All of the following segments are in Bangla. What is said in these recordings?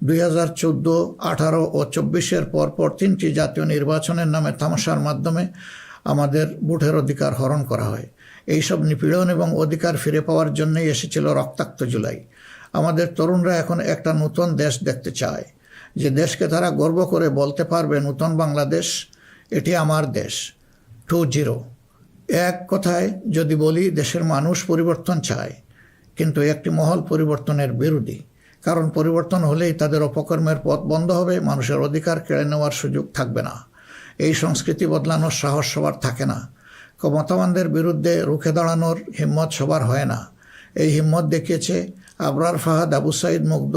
2014, 18 ও 24-এর পরপর 3টি জাতীয় নির্বাচনের নামে তামাশার মাধ্যমে আমাদের ভোটের অধিকার হরণ করা হয়। এইসব নিপীড়ন এবং অধিকার ফিরে পাওয়ার জন্যই এসেছিল রক্তাক্ত জুলাই। আমাদের তরুণরা এখন একটা নতুন দেশ দেখতে চায়, যে দেশকে তারা গর্ব করে বলতে পারবে, নতুন বাংলাদেশ, এটি আমার দেশ 2.0। এক কথায় যদি বলি, দেশের মানুষ পরিবর্তন চায়, কিন্তু একটি মহল পরিবর্তনের বিরোধী। কারণ পরিবর্তন হলেই তাদের অপকর্মের পথ বন্ধ হবে, মানুষের অধিকার কেড়ে নেওয়ার সুযোগ থাকবে না। এই সংস্কৃতি বদলানোর সাহস সবার থাকে না। ক্ষমতাবানদের বিরুদ্ধে রুখে দাঁড়ানোর হিম্মত সবার হয় না। এই হিম্মত দেখিয়েছে আবরার ফাহাদ, আবু সাইদ মুগ্ধ,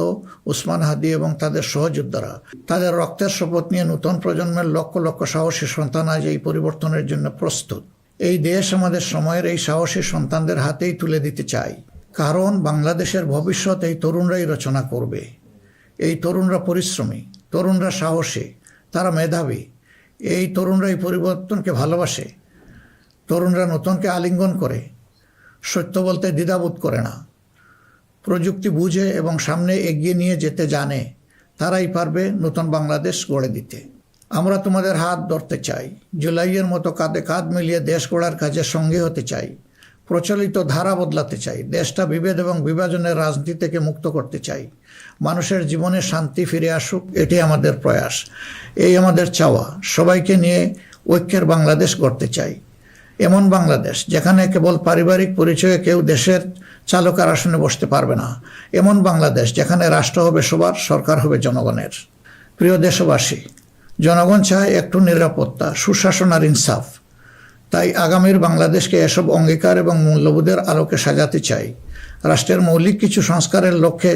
উসমান হাদি এবং তাদের সহযোদ্ধারা। তাদের রক্তের শপথ নিয়ে নতুন প্রজন্মের লক্ষ লক্ষ সাহসী সন্তান আজ এই পরিবর্তনের জন্য প্রস্তুত। এই দেশ আমাদের সময়ের এই সাহসী সন্তানদের হাতেই তুলে দিতে চাই, কারণ বাংলাদেশের ভবিষ্যৎ এই তরুণরাই রচনা করবে। এই তরুণরা পরিশ্রমী, তরুণরা সাহসী, তারা মেধাবী। এই তরুণরাই পরিবর্তনকে ভালোবাসে। তরুণরা নতুনকে আলিঙ্গন করে, সত্য বলতে দ্বিধাবোধ করে না, প্রযুক্তি বুঝে এবং সামনে এগিয়ে নিয়ে যেতে জানে। তারাই পারবে নতুন বাংলাদেশ গড়ে দিতে। আমরা তোমাদের হাত ধরতে চাই, জুলাইয়ের মতো কাঁধে কাঁধ মিলিয়ে দেশ গড়ার কাজে সঙ্গী হতে চাই, প্রচলিত ধারা বদলাতে চাই, দেশটা বিভেদ এবং বিভাজনের রাজনীতি থেকে মুক্ত করতে চাই, মানুষের জীবনে শান্তি ফিরে আসুক, এটি আমাদের প্রয়াস, এই আমাদের চাওয়া। সবাইকে নিয়ে ঐক্যের বাংলাদেশ গড়তে চাই, এমন বাংলাদেশ যেখানে কেবল পারিবারিক পরিচয়ে কেউ দেশের চালকের আসনে বসতে পারবে না, এমন বাংলাদেশ যেখানে রাষ্ট্র হবে সবার, সরকার হবে জনগণের। প্রিয় দেশবাসী, জনগণ চায় একটু নিরাপত্তা, সুশাসন আর ইনসাফ। তাই আগামীর বাংলাদেশকে এসব অঙ্গীকার এবং মূল্যবোধের আলোকে সাজাতে চাই। রাষ্ট্রের মৌলিক কিছু সংস্কারের লক্ষ্যে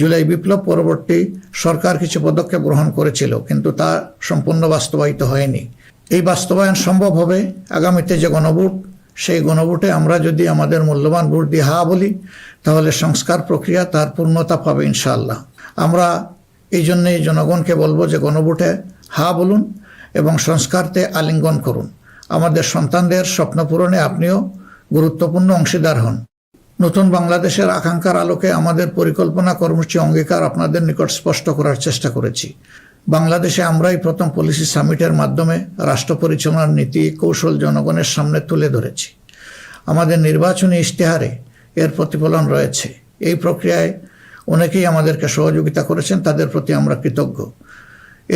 জুলাই বিপ্লব পরবর্তী সরকার কিছু পদক্ষেপ গ্রহণ করেছিল, কিন্তু তা সম্পূর্ণ বাস্তবায়িত হয়নি। এই বাস্তবায়ন সম্ভব হবে আগামীতে যে গণভোট, সেই গণভোটে আমরা যদি আমাদের মূল্যবান ভোট দিয়ে হা বলি, তাহলে সংস্কার প্রক্রিয়া তার পূর্ণতা পাবে ইনশাআল্লাহ। আমরা এই জন্যেই জনগণকে বলবো যে গণভোটে হা বলুন এবং সংস্কারতে আলিঙ্গন করুন। আমাদের সন্তানদের স্বপ্ন পূরণে আপনিও গুরুত্বপূর্ণ অংশীদার হন। নতুন বাংলাদেশের আকাঙ্ক্ষার আলোকে আমাদের পরিকল্পনা, কর্মসূচি, অঙ্গীকার আপনাদের নিকট স্পষ্ট করার চেষ্টা করেছি। বাংলাদেশে আমরাই প্রথম পলিসি সামিটের মাধ্যমে রাষ্ট্র পরিচালনার নীতি কৌশল জনগণের সামনে তুলে ধরেছি। আমাদের নির্বাচনী ইশতেহারে এর প্রতিফলন রয়েছে। এই প্রক্রিয়ায় অনেকেই আমাদেরকে সহযোগিতা করেছেন, তাদের প্রতি আমরা কৃতজ্ঞ।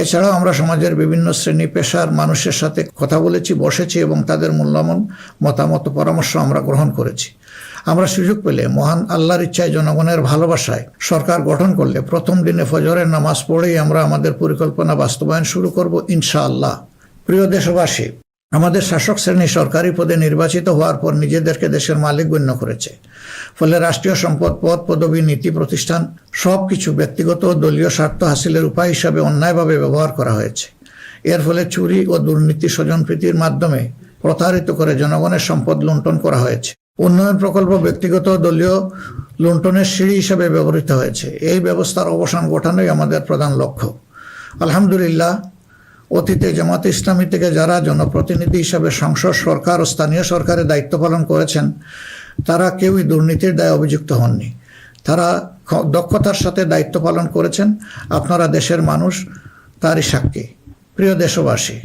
এছাড়াও আমরা সমাজের বিভিন্ন শ্রেণী পেশার মানুষের সাথে কথা বলেছি, বসেছি এবং তাদের মূল্যবান মতামত, পরামর্শ আমরা গ্রহণ করেছি। আমরা সুযোগ পেলে মহান আল্লাহর ইচ্ছায়, জনগণের ভালোবাসায় সরকার গঠন করলে প্রথম দিনে ফজরের নামাজ পড়েই আমরা আমাদের পরিকল্পনা বাস্তবায়ন শুরু করব ইনশাআল্লাহ। প্রিয় দেশবাসী, আমাদের শাসক শ্রেণী সরকারি পদে নির্বাচিত হওয়ার পর নিজেদেরকে দেশের মালিক গণ্য করেছে। ফলে রাষ্ট্রীয় সম্পদ, পদ, পদবি, নীতি, প্রতিষ্ঠান সব কিছু ব্যক্তিগত ও দলীয় স্বার্থ হাসিলের উপায় হিসাবে অন্যায়ভাবে ব্যবহার করা হয়েছে। এর ফলে চুরি ও দুর্নীতি, স্বজনপ্রীতির মাধ্যমে প্রতারিত করে জনগণের সম্পদ লুণ্ঠন করা হয়েছে। উন্নয়ন প্রকল্প ব্যক্তিগত ও দলীয় লুণ্ঠনের সিঁড়ি হিসাবে ব্যবহৃত হয়েছে। এই ব্যবস্থার অবসান ঘটানোই আমাদের প্রধান লক্ষ্য। আলহামদুলিল্লাহ, অতীতে জামাতে ইসলামী থেকে যারা জনপ্রতিনিধি হিসাবে সংসদ, সরকার ও স্থানীয় সরকারে দায়িত্ব পালন করেছেন, তারা কেউই দুর্নীতির দায়ে অভিযুক্ত হননি। তারা দক্ষতার সাথে দায়িত্ব পালন করেছেন। আপনারা দেশের মানুষ, তারই সাক্ষী। প্রিয় দেশবাসী,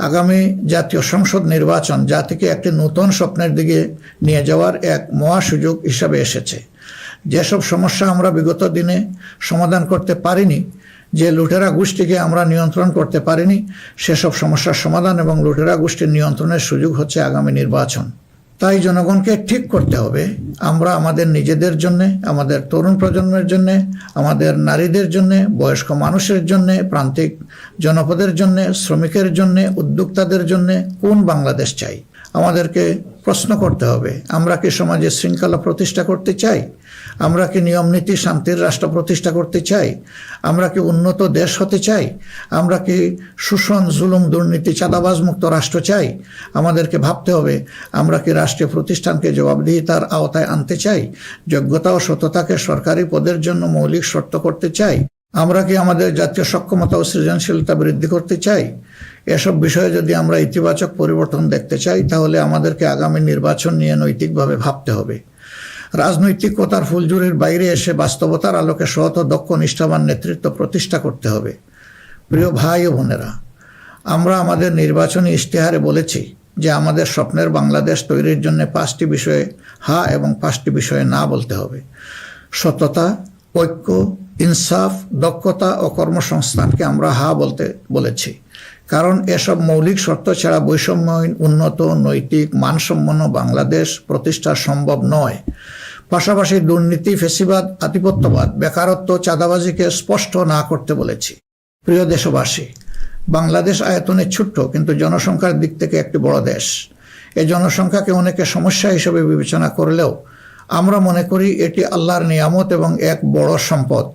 আগামী জাতীয় সংসদ নির্বাচন জাতিকে একটি নতুন স্বপ্নের দিকে নিয়ে যাওয়ার এক মহা সুযোগ হিসাবে এসেছে। যেসব সমস্যা আমরা বিগত দিনে সমাধান করতে পারিনি, যে লুটেরা গোষ্ঠীকে আমরা নিয়ন্ত্রণ করতে পারিনি, সেসব সমস্যার সমাধান এবং লুটেরা গোষ্ঠীর নিয়ন্ত্রণের সুযোগ হচ্ছে আগামী নির্বাচন। তাই জনগণকে ঠিক করতে হবে, আমরা আমাদের নিজেদের জন্যে, আমাদের তরুণ প্রজন্মের জন্যে, আমাদের নারীদের জন্যে, বয়স্ক মানুষের জন্যে, প্রান্তিক জনপদের জন্যে, শ্রমিকের জন্যে, উদ্যোক্তাদের জন্যে কোন বাংলাদেশ চাই। আমাদেরকে প্রশ্ন করতে হবে, আমরা কি সমাজে শৃঙ্খলা প্রতিষ্ঠা করতে চাই? আমরা কি নিয়ম নীতি, শান্তির রাষ্ট্র প্রতিষ্ঠা করতে চাই? আমরা কি উন্নত দেশ হতে চাই? আমরা কি শোষণ, জুলুম, দুর্নীতি, চাঁদাবাজ মুক্ত রাষ্ট্র চাই? আমাদেরকে ভাবতে হবে, আমরা কি রাষ্ট্রীয় প্রতিষ্ঠানকে জবাবদিহিতার আওতায় আনতে চাই? যোগ্যতা ও সততাকে সরকারি পদের জন্য মৌলিক শর্ত করতে চাই? আমরা কি আমাদের জাতীয় সক্ষমতা ও সৃজনশীলতা বৃদ্ধি করতে চাই? এসব বিষয়ে যদি আমরা ইতিবাচক পরিবর্তন দেখতে চাই, তাহলে আমাদেরকে আগামী নির্বাচন নিয়ে নৈতিকভাবে ভাবতে হবে। রাজনৈতিকতার ফুলঝুরির বাইরে এসে বাস্তবতার আলোকে সৎ ও দক্ষ নিষ্ঠাবান নেতৃত্ব প্রতিষ্ঠা করতে হবে। প্রিয় ভাই ও বোনেরা, আমরা আমাদের নির্বাচনী ইশতেহারে বলেছি যে আমাদের স্বপ্নের বাংলাদেশ তৈরির জন্য 5টি বিষয়ে হা এবং 5টি বিষয়ে না বলতে হবে। সততা, ঐক্য, ইনসাফ, দক্ষতা ও কর্মসংস্থানকে আমরা হা বলতে বলেছি, কারণ এসব মৌলিক শর্ত ছাড়া বৈষম্যহীন, উন্নত, নৈতিক, মানসম্পন্ন বাংলাদেশ প্রতিষ্ঠা সম্ভব নয়। পাশাপাশি দুর্নীতি, ফ্যাসিবাদ, আধিপত্যবাদ, বেকারত্ব, চাঁদাবাজিকে স্পষ্ট না করতে বলেছি। প্রিয় দেশবাসী, বাংলাদেশ আয়তনে ছোট্ট কিন্তু জনসংখ্যার দিক থেকে একটি বড় দেশ। এই জনসংখ্যাকে অনেকে সমস্যা হিসেবে বিবেচনা করলেও আমরা মনে করি এটি আল্লাহর নিয়ামত এবং এক বড় সম্পদ।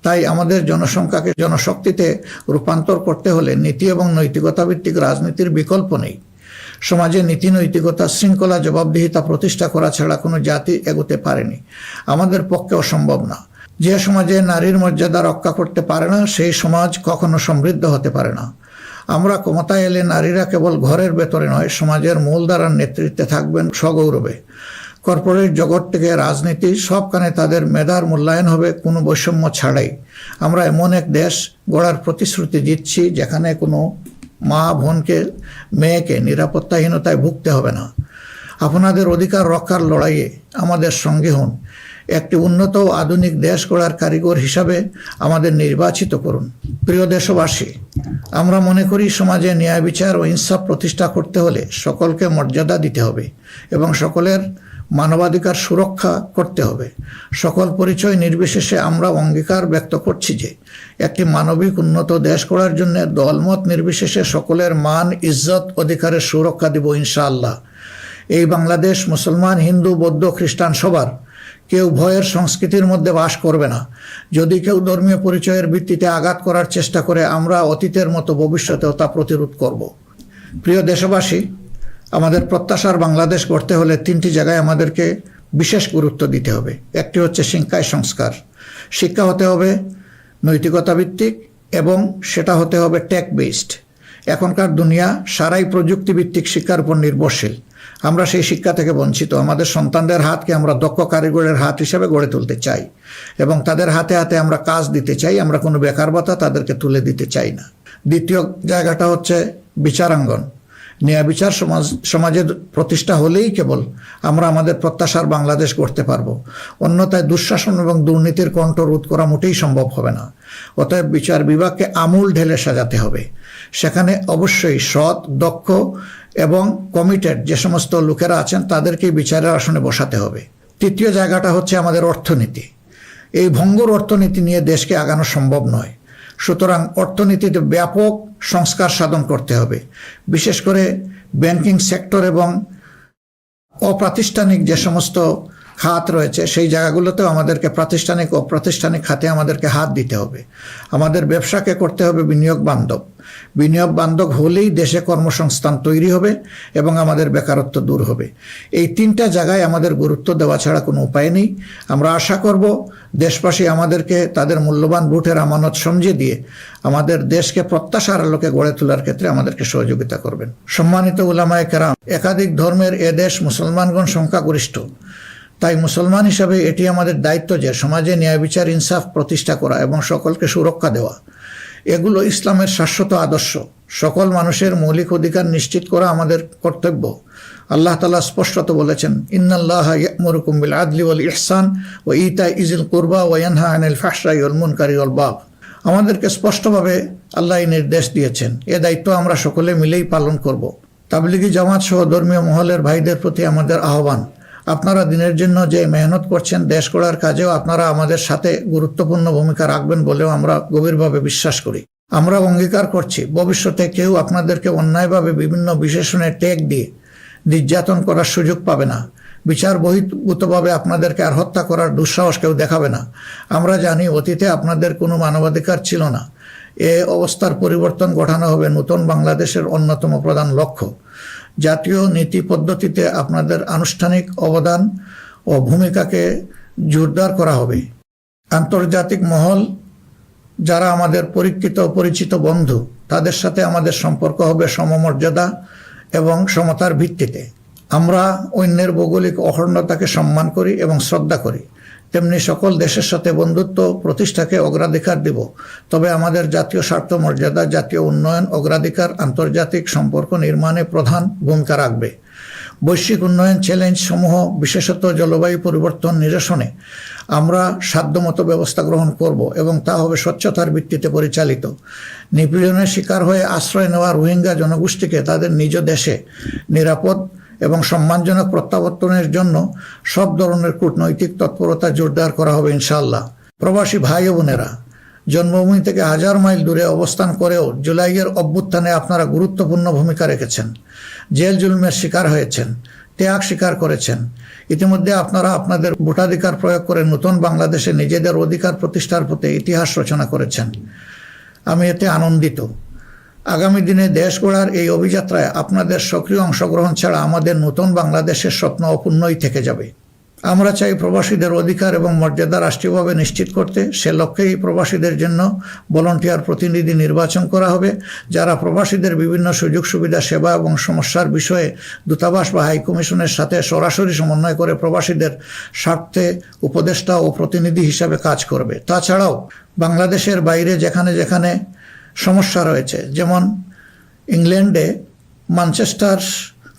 তাই আমাদের জনসংখ্যাকে জনশক্তিতে রূপান্তর করতে হলে নীতি এবং নৈতিকতা ভিত্তিক রাজনীতির বিকল্প নেই। সমাজে নীতি, নৈতিকতা, শৃঙ্খলা, জবাবদিহিতা প্রতিষ্ঠা করা ছাড়া কোনো জাতি এগোতে পারেনি, আমাদের পক্ষেও সম্ভব না। যে সমাজে নারীর মর্যাদা রক্ষা করতে পারে না, সেই সমাজ কখনো সমৃদ্ধ হতে পারে না। আমরা ক্ষমতায় এলে নারীরা কেবল ঘরের ভেতরে নয়, সমাজের মূলধারার নেতৃত্বে থাকবেন সগৌরবে। কর্পোরেট জগৎ থেকে রাজনীতি সবখানে তাদের মেধার মূল্যায়ন হবে কোনো বৈষম্য ছাড়াই। আমরা এমন এক দেশ গড়ার প্রতিশ্রুতি দিচ্ছি যেখানে কোনো মা বোনকে, মেয়েকে নিরাপত্তাহীনতায় ভুগতে হবে না। আপনাদের অধিকার রক্ষার লড়াইয়ে আমাদের সঙ্গে হন। একটি উন্নত ও আধুনিক দেশ গড়ার কারিগর হিসাবে আমাদের নির্বাচিত করুন। প্রিয় দেশবাসী, আমরা মনে করি সমাজে ন্যায় বিচার ও ইনসাফ প্রতিষ্ঠা করতে হলে সকলকে মর্যাদা দিতে হবে এবং সকলের মানবাধিকার সুরক্ষা করতে হবে। সকল পরিচয় নির্বিশেষে আমরা অঙ্গীকার ব্যক্ত করছি যে একটি মানবিক উন্নত দেশ গড়ার জন্য দলমত নির্বিশেষে সকলের মান, ইজ্জত, অধিকারের সুরক্ষা দিব ইনশাআল্লাহ। এই বাংলাদেশ মুসলমান, হিন্দু, বৌদ্ধ, খ্রিস্টান সবার। কেউ ভয়ের সংস্কৃতির মধ্যে বাস করবে না। যদি কেউ ধর্মীয় পরিচয়ের ভিত্তিতে আঘাত করার চেষ্টা করে, আমরা অতীতের মতো ভবিষ্যতেও তা প্রতিরোধ করব। প্রিয় দেশবাসী, আমাদের প্রত্যাশার বাংলাদেশ গড়তে হলে 3টি জায়গায় আমাদেরকে বিশেষ গুরুত্ব দিতে হবে। একটি হচ্ছে শিক্ষায় সংস্কার। শিক্ষা হতে হবে নৈতিকতা ভিত্তিক এবং সেটা হতে হবে টেক বেসড। এখনকার দুনিয়া সারাই প্রযুক্তিভিত্তিক শিক্ষার উপর নির্ভরশীল। আমরা সেই শিক্ষা থেকে বঞ্চিত। আমাদের সন্তানদের হাতকে আমরা দক্ষ কারিগরের হাত হিসেবে গড়ে তুলতে চাই এবং তাদের হাতে হাতে আমরা কাজ দিতে চাই। আমরা কোনো বেকার ভাতা তাদেরকে তুলে দিতে চাই না। দ্বিতীয় জায়গাটা হচ্ছে বিচারাঙ্গন। ন্যায় বিচার সমাজের প্রতিষ্ঠা হলেই কেবল আমরা আমাদের প্রত্যাশার বাংলাদেশ গড়তে পারবো। অন্যথায় দুঃশাসন এবং দুর্নীতির কণ্ঠ রোধ করা মোটেই সম্ভব হবে না। অতএব বিচার বিভাগকে আমূল ঢেলে সাজাতে হবে। সেখানে অবশ্যই সৎ, দক্ষ এবং কমিটেড যে সমস্ত লোকেরা আছেন তাদেরকেই বিচারের আসনে বসাতে হবে। তৃতীয় জায়গাটা হচ্ছে আমাদের অর্থনীতি। এই ভঙ্গুর অর্থনীতি নিয়ে দেশকে আগানো সম্ভব নয়। সুতরাং অর্থনীতিতে ব্যাপক সংস্কার সাধন করতে হবে। বিশেষ করে ব্যাংকিং সেক্টর এবং অপ্রাতিষ্ঠানিক যে সমস্ত খাত রয়েছে সেই জায়গাগুলোতেও আমাদেরকে প্রাতিষ্ঠানিক ও অপ্রাতিষ্ঠানিক খাতে আমাদেরকে হাত দিতে হবে। আমাদের ব্যবসাকে করতে হবে বিনিয়োগ বান্ধব। বিনিয়োগ বান্ধব হলেই দেশে কর্মসংস্থান তৈরি হবে এবং আমাদের বেকারত্ব দূর হবে। এই 3টা জায়গায় আমাদের গুরুত্ব দেওয়া ছাড়া কোনো উপায় নেই। আমরা আশা করব দেশবাসী আমাদেরকে তাদের মূল্যবান ভোটের আমানত সমঝে দিয়ে আমাদের দেশকে প্রত্যাশার আলোকে গড়ে তোলার ক্ষেত্রে আমাদেরকে সহযোগিতা করবেন। সম্মানিত উলামায়ে কেরাম, একাধিক ধর্মের এ দেশ মুসলমানগণ সংখ্যাগরিষ্ঠ। তাই মুসলমান হিসাবে এটি আমাদের দায়িত্ব যে সমাজে ন্যায় বিচার, ইনসাফ প্রতিষ্ঠা করা এবং সকলকে সুরক্ষা দেওয়া। এগুলো ইসলামের শাশ্বত আদর্শ। সকল মানুষের মৌলিক অধিকার নিশ্চিত করা আমাদের কর্তব্য। আল্লাহ তাআলা স্পষ্টত বলেছেন, ইন্নাল্লাহা ইয়া'মুরুকুম বিল আদলি ওয়াল ইহসান ওয়া ইতা'i যিল কুরবা ওয়া ইয়ানহা আনিল ফাহশাই ওয়াল মুনকারি ওয়াল বাগয়। আমাদেরকে স্পষ্টভাবে আল্লাহ এই নির্দেশ দিয়েছেন। এ দায়িত্ব আমরা সকলে মিলেই পালন করব। তাবলিগি জামাত সহ ধর্মীয় মহলের ভাইদের প্রতি আমাদের আহ্বান, আপনারা দিনের জন্য যে মেহনত করছেন, দেশ গড়ার কাজেও আপনারা আমাদের সাথে গুরুত্বপূর্ণ ভূমিকা রাখবেন বলেও আমরা গভীরভাবে বিশ্বাস করি। আমরা অঙ্গীকার করছি ভবিষ্যতে কেউ আপনাদেরকে অন্যায়ভাবে বিভিন্ন বিশেষণে ট্যাগ দিয়ে নির্যাতন করার সুযোগ পাবে না। বিচার বহির্ভূতভাবে আপনাদেরকে আর হত্যা করার দুঃসাহস কেউ দেখাবে না। আমরা জানি অতীতে আপনাদের কোনো মানবাধিকার ছিল না। এ অবস্থার পরিবর্তন ঘটানো হবে নতুন বাংলাদেশের অন্যতম প্রধান লক্ষ্য। জাতীয় নীতি পদ্ধতিতে আপনাদের আনুষ্ঠানিক অবদান ও ভূমিকাকে জোরদার করা হবে। আন্তর্জাতিক মহল যারা আমাদের পরীক্ষিত পরিচিত বন্ধু, তাদের সাথে আমাদের সম্পর্ক হবে সমমর্যাদা এবং সমতার ভিত্তিতে। আমরা অন্যের ভৌগোলিক অখণ্ডতাকে সম্মান করি এবং শ্রদ্ধা করি, তেমনি সকল দেশের সাথে বন্ধুত্ব প্রতিষ্ঠাকে অগ্রাধিকার দিব। তবে আমাদের জাতীয় স্বার্থ মর্যাদা, জাতীয় উন্নয়ন, অগ্রাধিকার আন্তর্জাতিক সম্পর্ক নির্মাণে প্রধান ভূমিকা রাখবে। বৈশ্বিক উন্নয়ন চ্যালেঞ্জ সমূহ, বিশেষত জলবায়ু পরিবর্তন নিরসনে আমরা সাধ্যমতো ব্যবস্থা গ্রহণ করব এবং তা হবে স্বচ্ছতার ভিত্তিতে পরিচালিত। নিপীড়নের শিকার হয়ে আশ্রয় নেওয়া রোহিঙ্গা জনগোষ্ঠীকে তাদের নিজ দেশে নিরাপদ এবং সম্মানজনক প্রত্যাবর্তনের জন্য সব ধরনের কূটনৈতিক তৎপরতা জোরদার করা হবে ইনশাআল্লাহ। প্রবাসী ভাই ও বোনেরা, জন্মভূমি থেকে 1000 মাইল দূরে অবস্থান করেও জুলাইয়ের অভ্যুত্থানে আপনারা গুরুত্বপূর্ণ ভূমিকা রেখেছেন, জেল জুলুমের শিকার হয়েছেন, ত্যাগ স্বীকার করেছেন। ইতিমধ্যে আপনারা আপনাদের ভোটাধিকার প্রয়োগ করে নতুন বাংলাদেশে নিজেদের অধিকার প্রতিষ্ঠার পথে ইতিহাস রচনা করেছেন। আমি এতে আনন্দিত। আগামী দিনে দেশ গড়ার এই অভিযাত্রায় আপনাদের সক্রিয় অংশগ্রহণ ছাড়া আমাদের নতুন বাংলাদেশের স্বপ্ন অপূর্ণই থেকে যাবে। আমরা চাই প্রবাসীদের অধিকার এবং মর্যাদা রাষ্ট্রীয়ভাবে নিশ্চিত করতে। সে লক্ষ্যেই প্রবাসীদের জন্য ভলান্টিয়ার প্রতিনিধি নির্বাচন করা হবে, যারা প্রবাসীদের বিভিন্ন সুযোগ সুবিধা, সেবা এবং সমস্যার বিষয়ে দূতাবাস বা হাইকমিশনের সাথে সরাসরি সমন্বয় করে প্রবাসীদের স্বার্থে উপদেষ্টা ও প্রতিনিধি হিসাবে কাজ করবে। তাছাড়াও বাংলাদেশের বাইরে যেখানে যেখানে সমস্যা রয়েছে, যেমন ইংল্যান্ডে ম্যানচেস্টার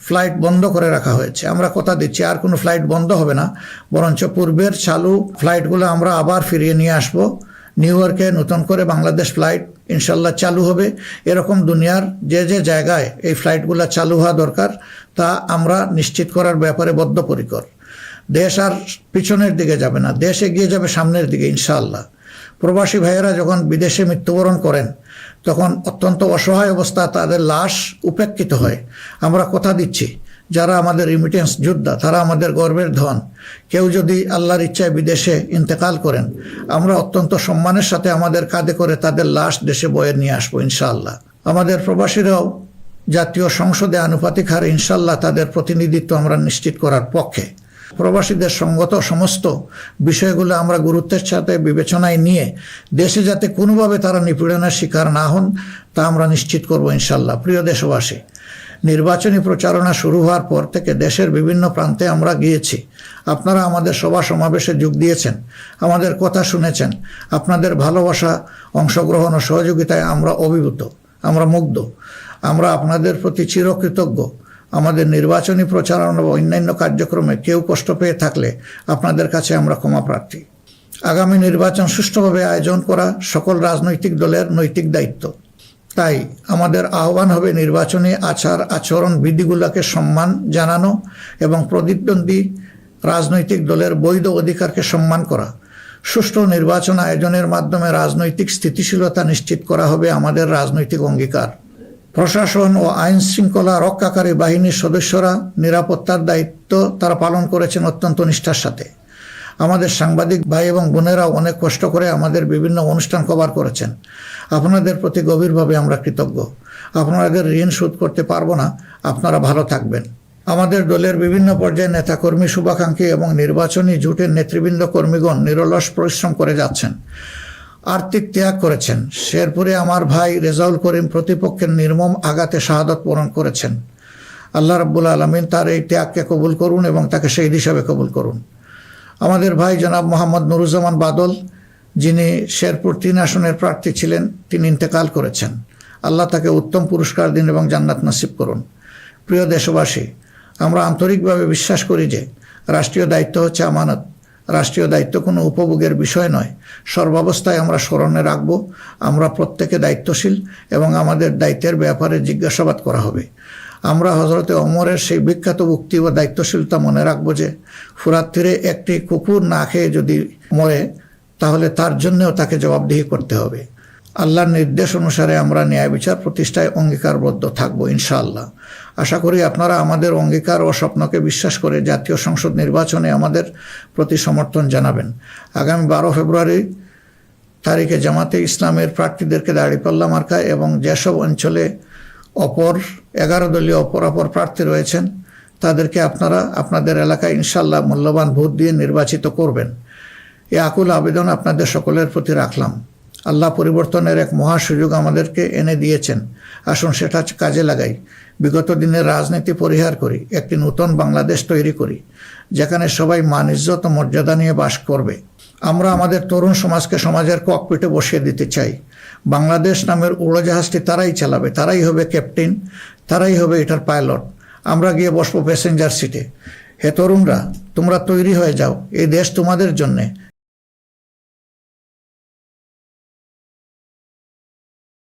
ফ্লাইট বন্ধ করে রাখা হয়েছে, আমরা কথা দিচ্ছি আর কোনো ফ্লাইট বন্ধ হবে না, বরঞ্চ পূর্বের চালু ফ্লাইটগুলো আমরা আবার ফিরিয়ে নিয়ে আসব। নিউ ইয়র্কে নতুন করে বাংলাদেশ ফ্লাইট ইনশাল্লাহ চালু হবে। এরকম দুনিয়ার যে যে জায়গায় এই ফ্লাইটগুলো চালু হওয়া দরকার তা আমরা নিশ্চিত করার ব্যাপারে বদ্ধপরিকর। দেশ আর পিছনের দিকে যাবে না, দেশ এগিয়ে যাবে সামনের দিকে ইনশাআল্লাহ। প্রবাসী ভাইয়েরা যখন বিদেশে মৃত্যুবরণ করেন তখন অত্যন্ত অসহায় অবস্থা, তাদের লাশ উপেক্ষিত হয়। আমরা কথা দিচ্ছি, যারা আমাদের রিমিটেন্স যোদ্ধা তারা আমাদের গর্বের ধন। কেউ যদি আল্লাহর ইচ্ছায় বিদেশে ইন্তেকাল করেন, আমরা অত্যন্ত সম্মানের সাথে আমাদের কাঁধে করে তাদের লাশ দেশে বয়ে নিয়ে আসবো ইনশাআল্লাহ। আমাদের প্রবাসীরাও জাতীয় সংসদে আনুপাতিক হারে ইনশাআল্লাহ তাদের প্রতিনিধিত্ব আমরা নিশ্চিত করার পক্ষে। প্রবাসীদের সঙ্গত সমস্ত বিষয়গুলো আমরা গুরুত্বের সাথে বিবেচনায় নিয়ে দেশে যাতে কোনোভাবে তারা নিপীড়নের শিকার না হন তা আমরা নিশ্চিত করব ইনশাল্লাহ। প্রিয় দেশবাসী, নির্বাচনী প্রচারণা শুরু হওয়ার পর থেকে দেশের বিভিন্ন প্রান্তে আমরা গিয়েছি। আপনারা আমাদের সভা সমাবেশে যোগ দিয়েছেন, আমাদের কথা শুনেছেন। আপনাদের ভালোবাসা, অংশগ্রহণ ও সহযোগিতায় আমরা অভিভূত, আমরা মুগ্ধ। আমরা আপনাদের প্রতি চিরকৃতজ্ঞ। আমাদের নির্বাচনী প্রচারণা বা অন্যান্য কার্যক্রমে কেউ কষ্ট পেয়ে থাকলে আপনাদের কাছে আমরা ক্ষমা প্রার্থী। আগামী নির্বাচন সুষ্ঠুভাবে আয়োজন করা সকল রাজনৈতিক দলের নৈতিক দায়িত্ব। তাই আমাদের আহ্বান হবে নির্বাচনী আচার আচরণ বিধিগুলোকে সম্মান জানানো এবং প্রতিদ্বন্দ্বী রাজনৈতিক দলের বৈধ অধিকারকে সম্মান করা। সুষ্ঠু নির্বাচন আয়োজনের মাধ্যমে রাজনৈতিক স্থিতিশীলতা নিশ্চিত করা হবে আমাদের রাজনৈতিক অঙ্গীকার। প্রশাসন ও আইন শৃঙ্খলা রক্ষাকারী বাহিনীর সদস্যরা নিরাপত্তার দায়িত্ব তারা পালন করেছেন অত্যন্ত নিষ্ঠার সাথে। আমাদের সাংবাদিক ভাই এবং বোনেরাও অনেক কষ্ট করে আমাদের বিভিন্ন অনুষ্ঠান কভার করেছেন। আপনাদের প্রতি গভীরভাবে আমরা কৃতজ্ঞ। আপনাদের ঋণ শোধ করতে পারবো না, আপনারা ভালো থাকবেন। আমাদের দলের বিভিন্ন পর্যায়ে নেতাকর্মী, শুভাকাঙ্ক্ষী এবং নির্বাচনী জোটের নেতৃবৃন্দ কর্মীগণ নিরলস পরিশ্রম করে যাচ্ছেন, আর্থিক ত্যাগ করেছেন। শেরপুরে আমার ভাই রেজাউল করিম প্রতিপক্ষের নির্মম আঘাতে শাহাদত বরণ করেছেন। আল্লাহ রাব্বুল আলামিন তার এই ত্যাগকে কবুল করুন এবং তাকে শহীদ হিসাবে কবুল করুন। আমাদের ভাই জনাব মোহাম্মদ নুরুজ্জামান বাদল, যিনি শেরপুর 3 আসনের প্রার্থী ছিলেন, তিনি ইন্তেকাল করেছেন। আল্লাহ তাকে উত্তম পুরস্কার দিন এবং জান্নাত নসিব করুন। প্রিয় দেশবাসী, আমরা আন্তরিকভাবে বিশ্বাস করি যে রাষ্ট্রীয় দায়িত্ব হচ্ছে আমানত। রাষ্ট্রীয় দায়িত্ব কোনো উপভোগের বিষয় নয়। সর্বাবস্থায় আমরা স্মরণে রাখব আমরা প্রত্যেকে দায়িত্বশীল এবং আমাদের দায়িত্বের ব্যাপারে জিজ্ঞাসাবাদ করা হবে। আমরা হযরতে ওমরের সেই বিখ্যাত উক্তি ও দায়িত্বশীলতা মনে রাখব যে ফুরাত তীরে একটি কুকুর না খেয়ে যদি মরে তাহলে তার জন্যও তাকে জবাবদিহি করতে হবে। আল্লাহর নির্দেশ অনুসারে আমরা ন্যায় বিচার প্রতিষ্ঠায় অঙ্গীকারবদ্ধ থাকব ইনশাআল্লাহ। আশা করি আপনারা আমাদের অঙ্গীকার ও স্বপ্নকে বিশ্বাস করে জাতীয় সংসদ নির্বাচনে আমাদের প্রতি সমর্থন জানাবেন। আগামী 12 ফেব্রুয়ারি তারিখে জামাতে ইসলামের প্রার্থীদেরকে দাঁড়িপাল্লা মার্কায় এবং যেসব অঞ্চলে অপর 11 দলীয় অপরাপর প্রার্থী রয়েছেন তাদেরকে আপনারা আপনাদের এলাকায় ইনশাআল্লাহ মূল্যবান ভোট দিয়ে নির্বাচিত করবেন। এই আকুল আবেদন আপনাদের সকলের প্রতি রাখলাম। আল্লাহ পরিবর্তনের এক মহা সুযোগ আমাদেরকে এনে দিয়েছেন। আসুন সেটা কাজে লাগাই। বিগত দিনের রাজনীতি পরিহার করি, একটি নতুন বাংলাদেশ তৈরি করি, যেখানে সবাই মান, ইজ্জত ও মর্যাদা নিয়ে বাস করবে। আমরা আমাদের তরুণ সমাজকে সমাজের ককপিটে বসিয়ে দিতে চাই। বাংলাদেশ নামের উড়োজাহাজটি তারাই চালাবে, তারাই হবে ক্যাপ্টেন, তারাই হবে এটার পাইলট। আমরা গিয়ে বসবো প্যাসেঞ্জার সিটে। হে তরুণরা, তোমরা তৈরি হয়ে যাও, এই দেশ তোমাদের জন্যে।